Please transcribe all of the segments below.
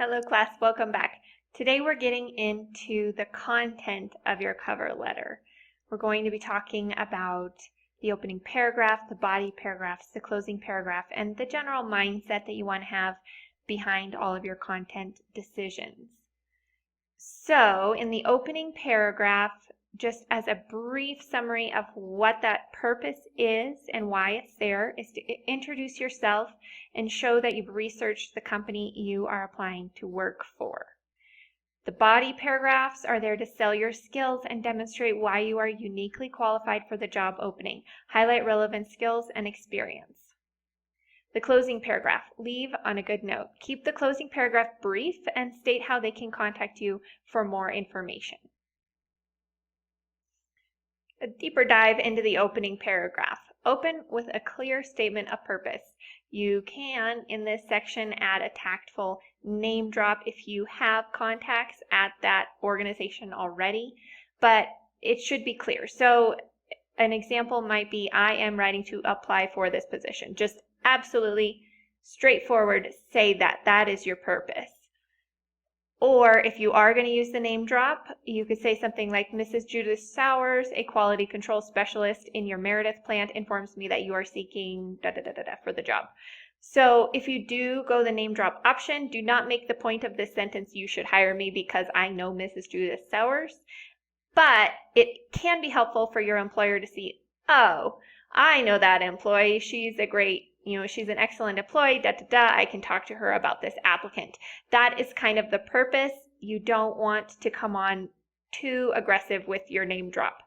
Hello class, welcome back. Today we're getting into the content of your cover letter. We're going to be talking about the opening paragraph, the body paragraphs, the closing paragraph, and the general mindset that you want to have behind all of your content decisions. So in the opening paragraph, just as a brief summary of what that purpose is and why it's there, is to introduce yourself and show that you've researched the company you are applying to work for. The body paragraphs are there to sell your skills and demonstrate why you are uniquely qualified for the job opening. Highlight relevant skills and experience. The closing paragraph, leave on a good note. Keep the closing paragraph brief and state how they can contact you for more information. A deeper dive into the opening paragraph. Open with a clear statement of purpose. You can, in this section, add a tactful name drop if you have contacts at that organization already, but it should be clear. So an example might be, I am writing to apply for this position. Just absolutely straightforward, say that. That is your purpose. Or if you are going to use the name drop, you could say something like, Mrs. Judith Sowers, a quality control specialist in your Meredith plant, informs me that you are seeking for the job. So if you do go the name drop option, do not make the point of this sentence, you should hire me because I know Mrs. Judith Sowers. But it can be helpful for your employer to see, oh, I know that employee, she's a great, she's an excellent employee, I can talk to her about this applicant. That is kind of the purpose. You don't want to come on too aggressive with your name drop.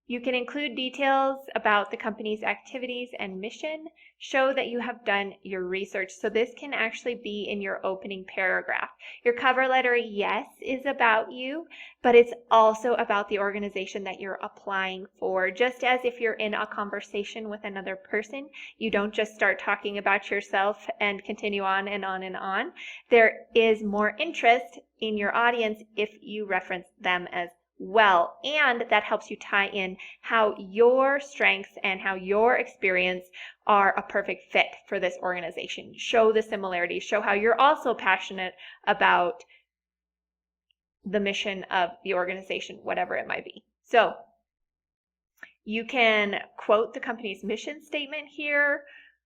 You can include details about the company's activities and mission. Show that you have done your research. So this can actually be in your opening paragraph. Your cover letter, yes, is about you, but it's also about the organization that you're applying for. Just as if you're in a conversation with another person, you don't just start talking about yourself and continue on and on and on. There is more interest in your audience if you reference them as well, and that helps you tie in how your strengths and how your experience are a perfect fit for this organization. Show the similarities, show how you're also passionate about the mission of the organization, whatever it might be. So you can quote the company's mission statement here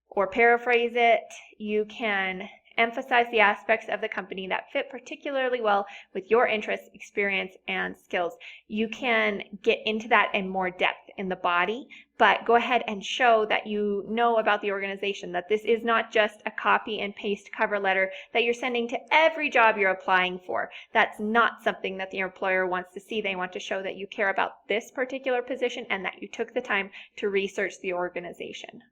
or paraphrase it. You can emphasize the aspects of the company that fit particularly well with your interests, experience, and skills. You can get into that in more depth in the body, but go ahead and show that you know about the organization, that this is not just a copy and paste cover letter that you're sending to every job you're applying for. That's not something that the employer wants to see. They want to show that you care about this particular position and that you took the time to research the organization.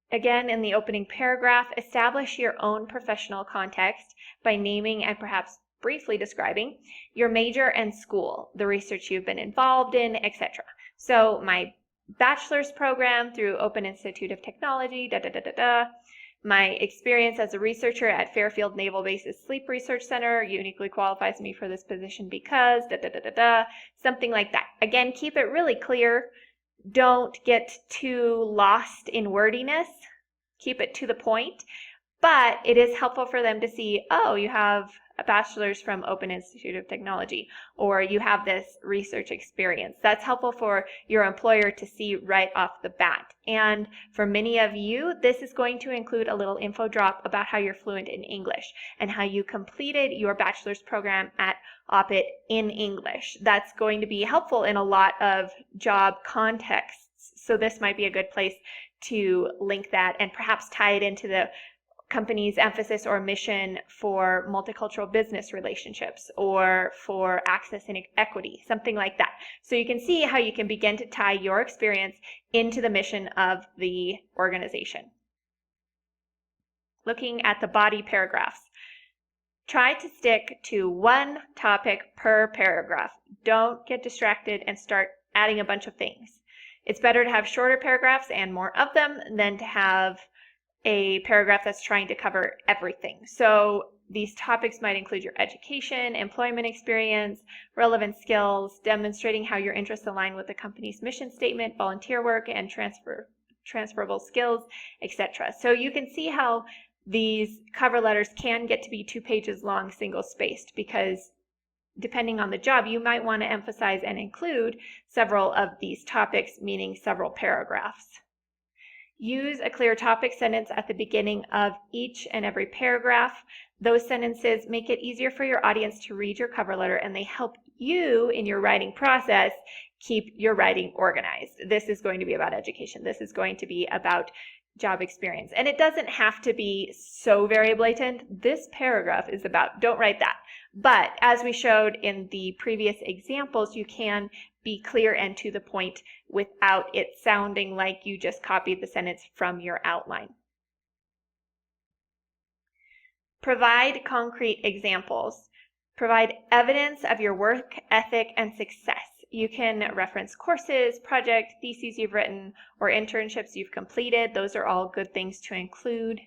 Again, in the opening paragraph, establish your own professional context by naming and perhaps briefly describing your major and school, the research you've been involved in, etc. So my bachelor's program through Open Institute of Technology, my experience as a researcher at Fairfield Naval Base's Sleep Research Center uniquely qualifies me for this position because something like that. Again, keep it really clear. Don't get too lost in wordiness. Keep it to the point. But it is helpful for them to see, oh, you have a bachelor's from Open Institute of Technology, or you have this research experience. That's helpful for your employer to see right off the bat. And for many of you, this is going to include a little info drop about how you're fluent in English and how you completed your bachelor's program at OPIT in English. That's going to be helpful in a lot of job contexts. So this might be a good place to link that and perhaps tie it into the company's emphasis or mission for multicultural business relationships or for access and equity, something like that. So you can see how you can begin to tie your experience into the mission of the organization. Looking at the body paragraphs. Try to stick to one topic per paragraph. Don't get distracted and start adding a bunch of things. It's better to have shorter paragraphs and more of them than to have a paragraph that's trying to cover everything. So these topics might include your education, employment experience, relevant skills, demonstrating how your interests align with the company's mission statement, volunteer work, and transferable skills, etc. So you can see how these cover letters can get to be 2 pages long, single-spaced, because depending on the job, you might want to emphasize and include several of these topics, meaning several paragraphs. Use a clear topic sentence at the beginning of each and every paragraph. Those sentences make it easier for your audience to read your cover letter, and they help you in your writing process keep your writing organized. This is going to be about education. This is going to be about job experience. And it doesn't have to be so very blatant. This paragraph is about, don't write that. But as we showed in the previous examples, you can be clear and to the point without it sounding like you just copied the sentence from your outline. Provide concrete examples. Provide evidence of your work ethic and success. You can reference courses, projects, theses you've written, or internships you've completed. Those are all good things to include.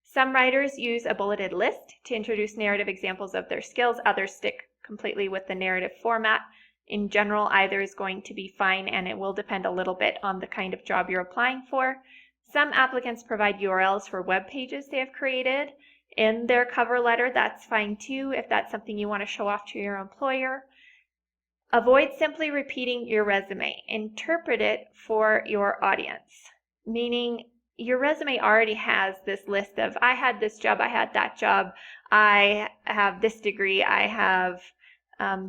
Some writers use a bulleted list to introduce narrative examples of their skills. Others stick completely with the narrative format. In general, either is going to be fine, and it will depend a little bit on the kind of job you're applying for. Some applicants provide URLs for web pages they have created in their cover letter. That's fine too if that's something you want to show off to your employer. Avoid simply repeating your resume. Interpret it for your audience, meaning your resume already has this list of, I had this job, I had that job, I have this degree, I have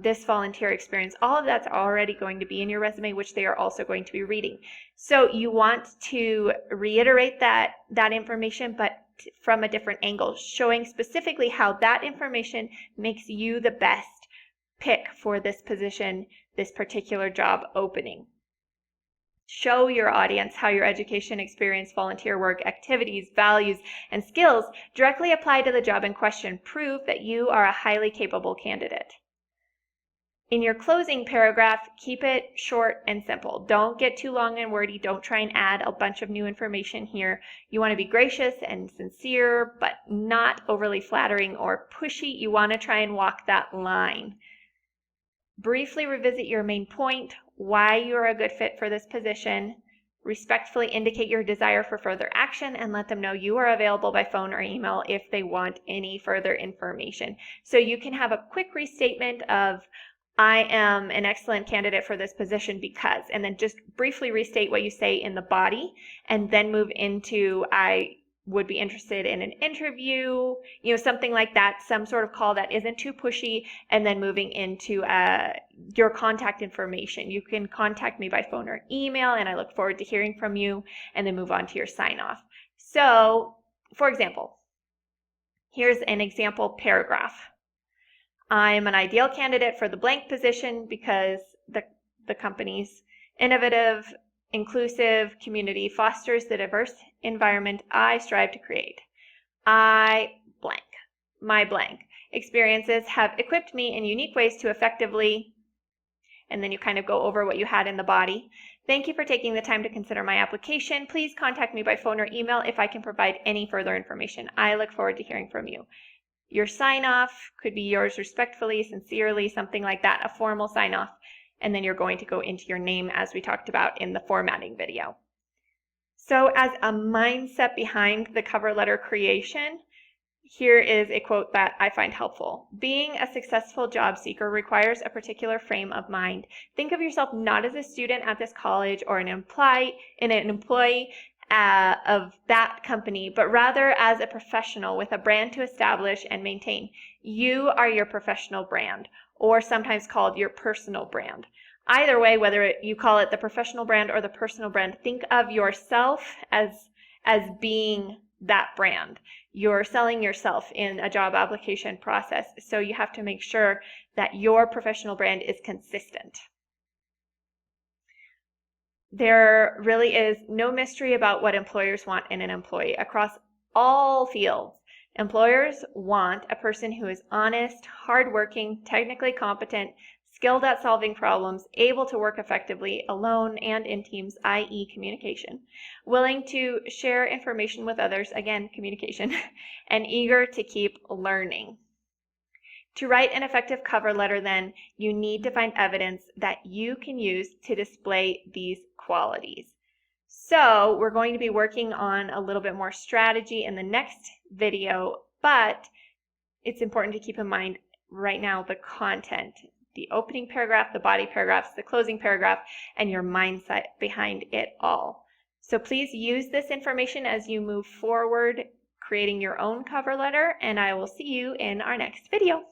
this volunteer experience. All of that's already going to be in your resume, which they are also going to be reading. So you want to reiterate that information, but from a different angle, showing specifically how that information makes you the best pick for this position, this particular job opening. Show your audience how your education experience, volunteer work, activities, values, and skills directly apply to the job in question. Prove that you are a highly capable candidate. In your closing paragraph, keep it short and simple. Don't get too long and wordy. Don't try and add a bunch of new information here. You want to be gracious and sincere, but not overly flattering or pushy. You want to try and walk that line. Briefly revisit your main point, why you are a good fit for this position. Respectfully indicate your desire for further action and let them know you are available by phone or email if they want any further information. So you can have a quick restatement of, I am an excellent candidate for this position because, and then just briefly restate what you say in the body, and then move into, I would be interested in an interview, something like that, some sort of call that isn't too pushy, and then moving into your contact information. You can contact me by phone or email, and I look forward to hearing from you, and then move on to your sign-off. So, for example, here's an example paragraph. I'm an ideal candidate for the blank position because the company's innovative, inclusive community fosters the diverse environment I strive to create. My blank experiences have equipped me in unique ways to effectively, and then you kind of go over what you had in the body. Thank you for taking the time to consider my application. Please contact me by phone or email if I can provide any further information. I look forward to hearing from you. Your sign-off could be yours respectfully, sincerely, something like that, a formal sign-off. And then you're going to go into your name as we talked about in the formatting video. So as a mindset behind the cover letter creation, here is a quote that I find helpful. Being a successful job seeker requires a particular frame of mind. Think of yourself not as a student at this college or an employee of that company, but rather as a professional with a brand to establish and maintain. You are your professional brand, or sometimes called your personal brand. Either way, whether you call it the professional brand or the personal brand, think of yourself as being that brand. You're selling yourself in a job application process, so you have to make sure that your professional brand is consistent. There really is no mystery about what employers want in an employee. Across all fields, employers want a person who is honest, hardworking, technically competent, skilled at solving problems, able to work effectively alone and in teams, i.e. communication, willing to share information with others, again, communication, and eager to keep learning. To write an effective cover letter, then, you need to find evidence that you can use to display these qualities. So we're going to be working on a little bit more strategy in the next video, but it's important to keep in mind right now the content, the opening paragraph, the body paragraphs, the closing paragraph, and your mindset behind it all. So please use this information as you move forward creating your own cover letter, and I will see you in our next video.